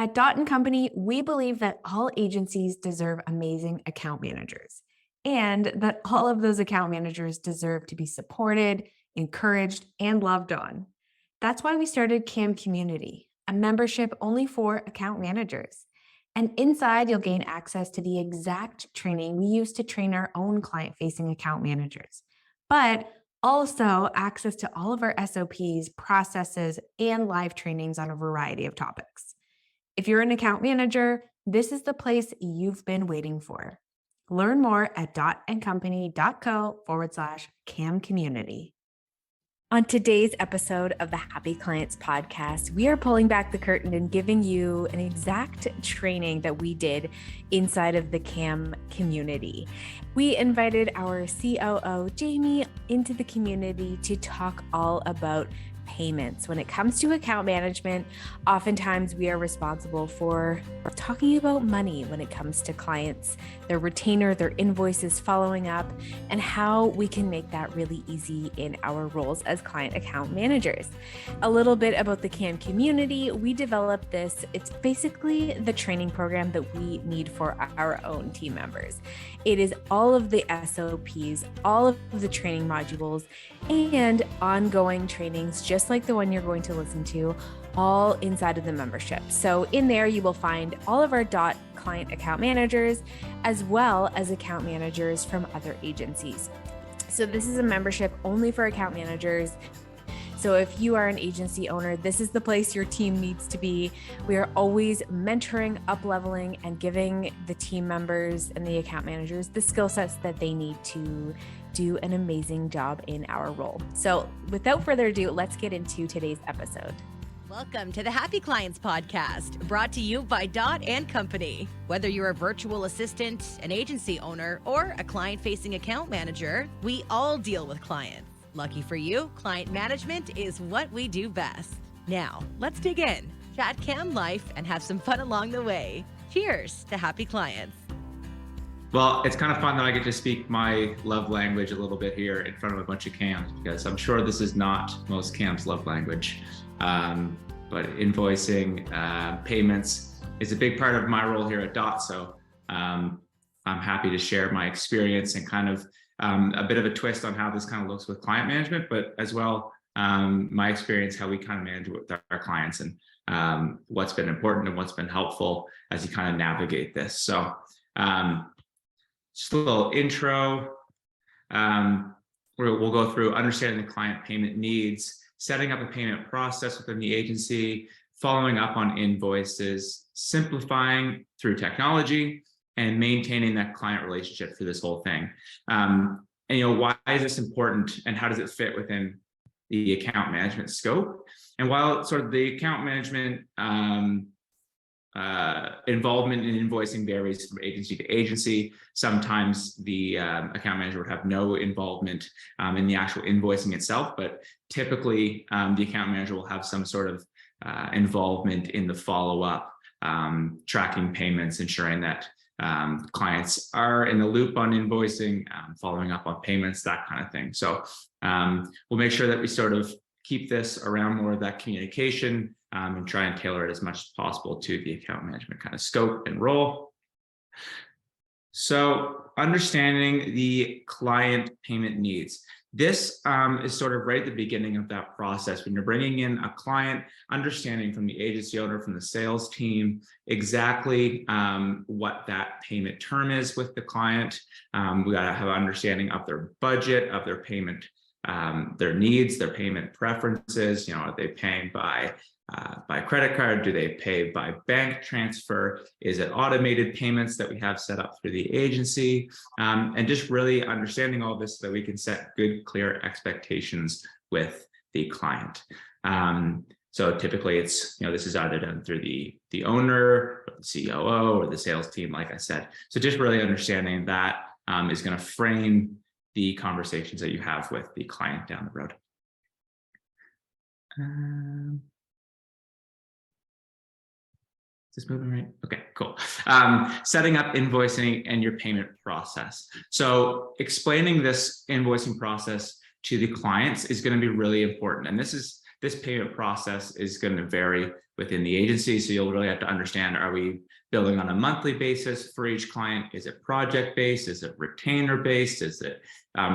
At Dot & Company, we believe that all agencies deserve amazing account managers and that all of those account managers deserve to be supported, encouraged, and loved on. That's why we started CAM Community, a membership only for account managers. And inside, you'll gain access to the exact training we use to train our own client-facing account managers, but also access to all of our SOPs, processes, and live trainings on a variety of topics. If you're an account manager, this is the place you've been waiting for. Learn more at dotandcompany.co/CAM community. On today's episode of the Happy Clients podcast, we are pulling back the curtain and giving you an exact training that we did inside of the CAM community. We invited our COO, Jamie, into the community to talk all about payments. When it comes to account management, oftentimes we are responsible for talking about money when it comes to clients, their retainer, their invoices, following up, and how we can make that really easy in our roles as client account managers. A little bit about the CAM community. We developed this. It's basically the training program that we need for our own team members. It is all of the SOPs, all of the training modules, and ongoing trainings, just like the one you're going to listen to, all inside of the membership. So in there, you will find all of our Dot client account managers, as well as account managers from other agencies. So this is a membership only for account managers. So if you are an agency owner, this is the place your team needs to be. We are always mentoring, up-leveling, and giving the team members and the account managers the skill sets that they need to do an amazing job in our role. So without further ado, let's get into today's episode. Welcome to the Happy Clients podcast, brought to you by Dot & Company. Whether you're a virtual assistant, an agency owner, or a client-facing account manager, we all deal with clients. Lucky for you, client management is what we do best. Now, let's dig in, chat CAM life, and have some fun along the way. Cheers to happy clients. Well, it's kind of fun that I get to speak my love language a little bit here in front of a bunch of CAMs, because I'm sure this is not most CAMs' love language. But invoicing, payments is a big part of my role here at Dot. So I'm happy to share my experience and kind of a bit of a twist on how this kind of looks with client management, but as well, my experience, how we kind of manage it with our clients, and what's been important and what's been helpful as you kind of navigate this. So just a little intro. We'll go through understanding the client payment needs, setting up a payment process within the agency, following up on invoices, simplifying through technology, and maintaining that client relationship through this whole thing. And why is this important, and how does it fit within the account management scope? And while sort of the account management involvement in invoicing varies from agency to agency, sometimes the account manager would have no involvement in the actual invoicing itself, but typically the account manager will have some sort of involvement in the follow-up, tracking payments, ensuring that clients are in the loop on invoicing, following up on payments, that kind of thing. So we'll make sure that we sort of keep this around more of that communication, and try and tailor it as much as possible to the account management kind of scope and role. So understanding the client payment needs. This is sort of right at the beginning of that process. When you're bringing in a client, understanding from the agency owner, from the sales team, exactly what that payment term is with the client. We got to have an understanding of their budget, of their payment, their needs, their payment preferences. Are they paying by credit card? Do they pay by bank transfer? Is it automated payments that we have set up through the agency? And just really understanding all this so that we can set good, clear expectations with the client. So typically it's, this is either done through the owner, or the COO, or the sales team, like I said. So just really understanding that is going to frame the conversations that you have with the client down the road. Is this moving right? Okay, cool. Setting up invoicing and your payment process. So explaining this invoicing process to the clients is going to be really important. And this payment process is going to vary within the agency. So you'll really have to understand, are we billing on a monthly basis for each client? Is it project based? Is it retainer based? Is it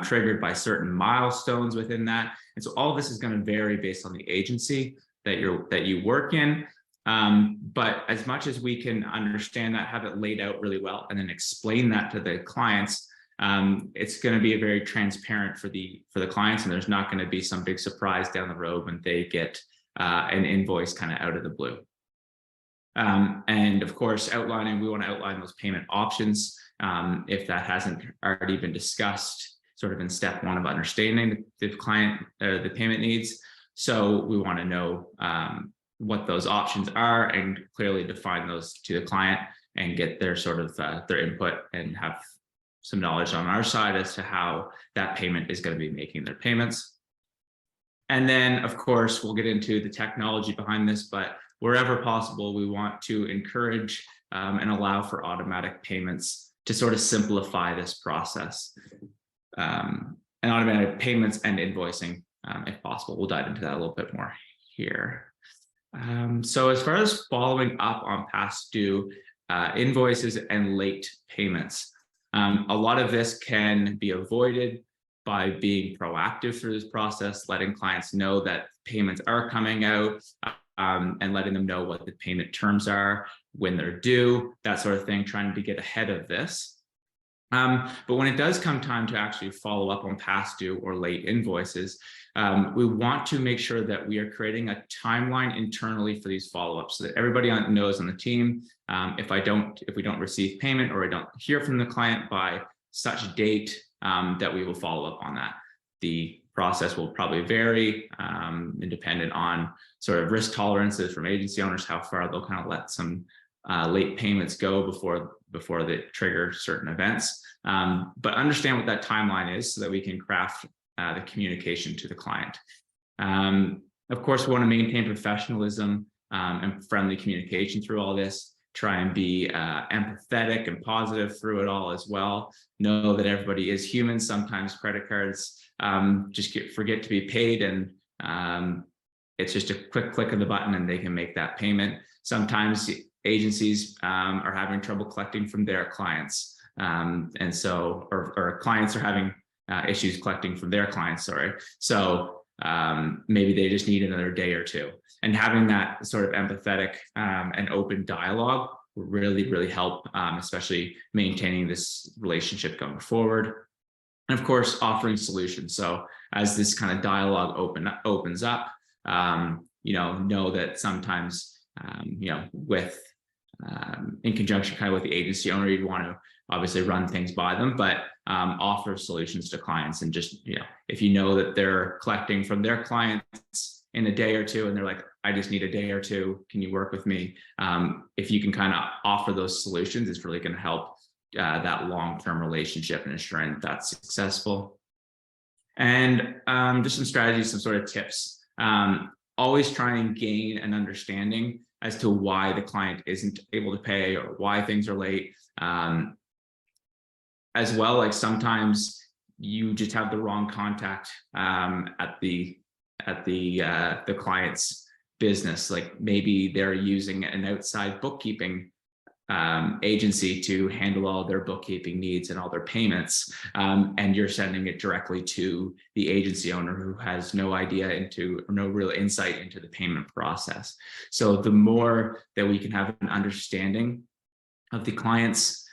triggered by certain milestones within that? And so all of this is going to vary based on the agency that you work in. But as much as we can understand that, have it laid out really well, and then explain that to the clients, it's going to be very transparent for the clients, and there's not going to be some big surprise down the road when they get an invoice kind of out of the blue. And of course, we want to outline those payment options if that hasn't already been discussed, sort of in step one of understanding the client, the payment needs. So we want to know what those options are and clearly define those to the client and get their sort of their input, and have some knowledge on our side as to how that payment is going to be making their payments. And then, of course, we'll get into the technology behind this, but wherever possible, we want to encourage and allow for automatic payments to sort of simplify this process. And automatic payments and invoicing, if possible. We'll dive into that a little bit more here. So as far as following up on past due invoices and late payments, a lot of this can be avoided by being proactive through this process, letting clients know that payments are coming out, and letting them know what the payment terms are, when they're due, that sort of thing, trying to get ahead of this. But when it does come time to actually follow up on past due or late invoices, we want to make sure that we are creating a timeline internally for these follow-ups, so that everybody knows on the team, if we don't receive payment or I don't hear from the client by such date, that we will follow up on that. The process will probably vary, and dependent on sort of risk tolerances from agency owners, how far they'll kind of let some late payments go before they trigger certain events. But understand what that timeline is so that we can craft the communication to the client. Of course, we want to maintain professionalism and friendly communication through all this. Try and be empathetic and positive through it all as well. Know that everybody is human. Sometimes credit cards just forget to be paid, and it's just a quick click of the button and they can make that payment. Sometimes agencies are having trouble collecting from their clients, and so or clients are having issues collecting from their clients, sorry. So maybe they just need another day or two. And having that sort of empathetic and open dialogue will really, really help, especially maintaining this relationship going forward. And of course, offering solutions. So as this kind of dialogue opens up, know that sometimes, with in conjunction kind of with the agency owner, you'd want to obviously run things by them, but offer solutions to clients. And just, if you know that they're collecting from their clients in a day or two and they're like, I just need a day or two, can you work with me? If you can kind of offer those solutions, it's really going to help that long-term relationship and ensuring that that's successful. And just some strategies, some sort of tips. Always try and gain an understanding as to why the client isn't able to pay or why things are late. As well, like sometimes you just have the wrong contact at the client's business. Like maybe they're using an outside bookkeeping agency to handle all their bookkeeping needs and all their payments, and you're sending it directly to the agency owner who has no idea or no real insight into the payment process. So the more that we can have an understanding of the client's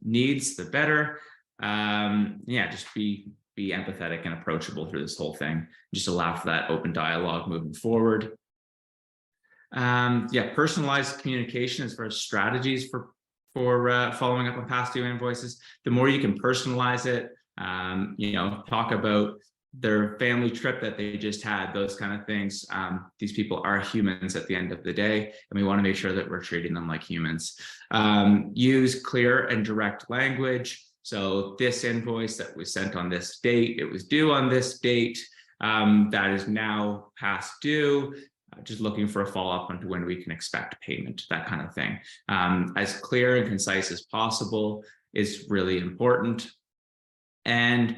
needs, the better. Just be empathetic and approachable through this whole thing. Just allow for that open dialogue moving forward. Personalized communication as far as strategies for following up on past due invoices. The more you can personalize it, talk about their family trip that they just had, those kind of things. These people are humans at the end of the day, and we want to make sure that we're treating them like humans. Use clear and direct language. So this invoice that was sent on this date, it was due on this date, that is now past due. Just looking for a follow-up on when we can expect payment, that kind of thing. As clear and concise as possible is really important. And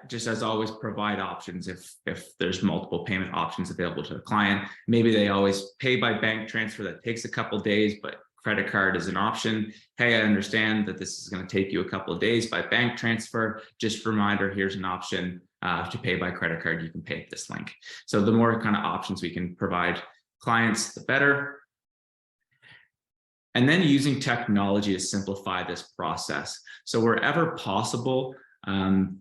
just as always, provide options if there's multiple payment options available to the client. Maybe they always pay by bank transfer. That takes a couple of days, but credit card is an option. Hey, I understand that this is going to take you a couple of days by bank transfer. Just a reminder, here's an option to pay by credit card. You can pay at this link. So the more kind of options we can provide clients, the better. And then using technology to simplify this process. So wherever possible,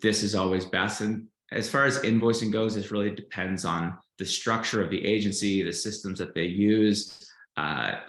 this is always best. And as far as invoicing goes, it really depends on the structure of the agency, the systems that they use.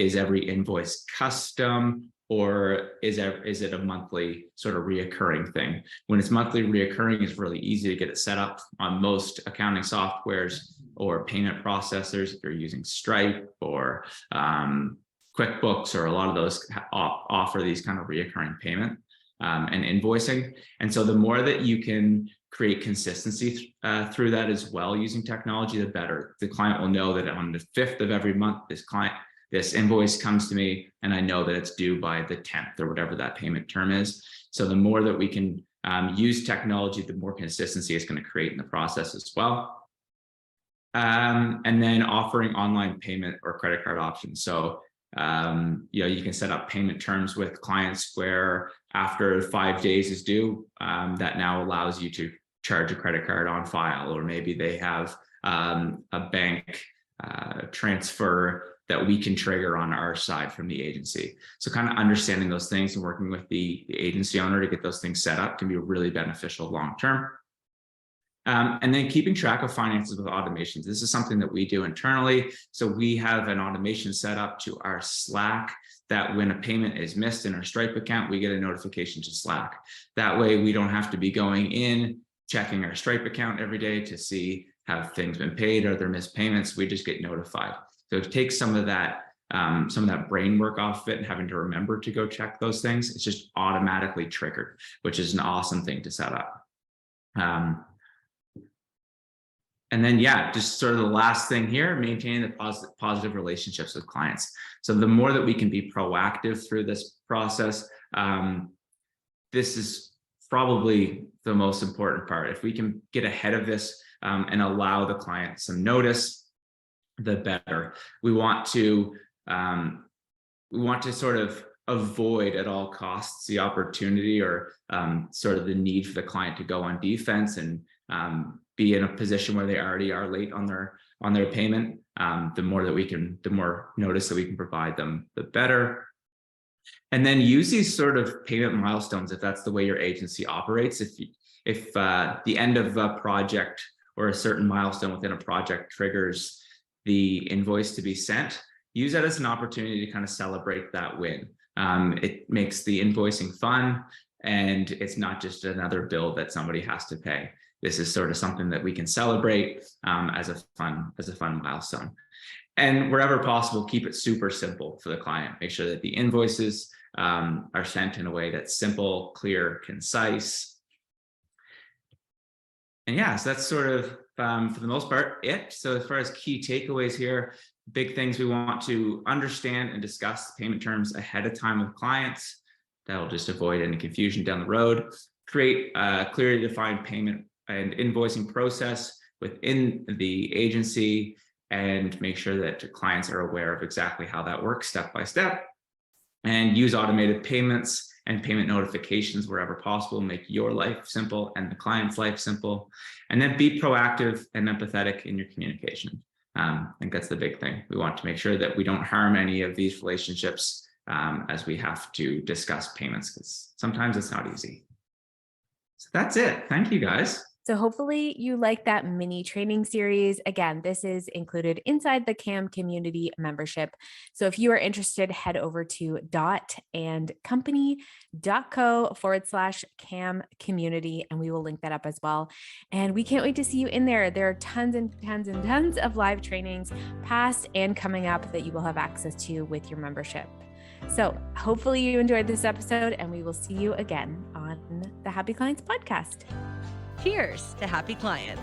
Is every invoice custom, or is it a monthly sort of reoccurring thing? When it's monthly reoccurring, it's really easy to get it set up on most accounting softwares or payment processors. If you're using Stripe or QuickBooks, or a lot of those offer these kind of reoccurring payment and invoicing. And so the more that you can create consistency through that as well using technology, the better. The client will know that on the 5th of every month, this invoice comes to me, and I know that it's due by the 10th or whatever that payment term is. So the more that we can use technology, the more consistency it's going to create in the process as well. And then offering online payment or credit card options. So you can set up payment terms with clients where after 5 days is due, that now allows you to charge a credit card on file, or maybe they have a bank transfer that we can trigger on our side from the agency. So kind of understanding those things and working with the agency owner to get those things set up can be really beneficial long-term. And then keeping track of finances with automations. This is something that we do internally. So we have an automation set up to our Slack that when a payment is missed in our Stripe account, we get a notification to Slack. That way we don't have to be going in, checking our Stripe account every day to see have things been paid, are there missed payments. We just get notified. So it takes some of that brain work off it and having to remember to go check those things. It's just automatically triggered, which is an awesome thing to set up. And then, just sort of the last thing here, maintaining the positive relationships with clients. So the more that we can be proactive through this process, this is probably the most important part. If we can get ahead of this and allow the client some notice, the better. We want to sort of avoid at all costs the opportunity or sort of the need for the client to go on defense and be in a position where they already are late on their payment. The more notice that we can provide them, the better. And then use these sort of payment milestones if that's the way your agency operates. If the end of a project or a certain milestone within a project triggers the invoice to be sent, use that as an opportunity to kind of celebrate that win. It makes the invoicing fun, and it's not just another bill that somebody has to pay. This is sort of something that we can celebrate as a fun milestone. And wherever possible, keep it super simple for the client. Make sure that the invoices are sent in a way that's simple, clear, concise. And so that's sort of, for the most part, it. So as far as key takeaways here, big things we want to understand and discuss payment terms ahead of time with clients. That'll just avoid any confusion down the road. Create a clearly defined payment and invoicing process within the agency, and make sure that clients are aware of exactly how that works step by step. And use automated payments and payment notifications wherever possible. Make your life simple and the client's life simple. And then be proactive and empathetic in your communication. I think that's the big thing. We want to make sure that we don't harm any of these relationships as we have to discuss payments, because sometimes it's not easy. So that's it. Thank you, guys. So hopefully you like that mini training series. Again, this is included inside the CAM community membership. So if you are interested, head over to dotandcompany.co/CAM community, and we will link that up as well. And we can't wait to see you in there. There are tons and tons and tons of live trainings, past and coming up, that you will have access to with your membership. So hopefully you enjoyed this episode, and we will see you again on the Happy Clients podcast. Cheers to happy clients.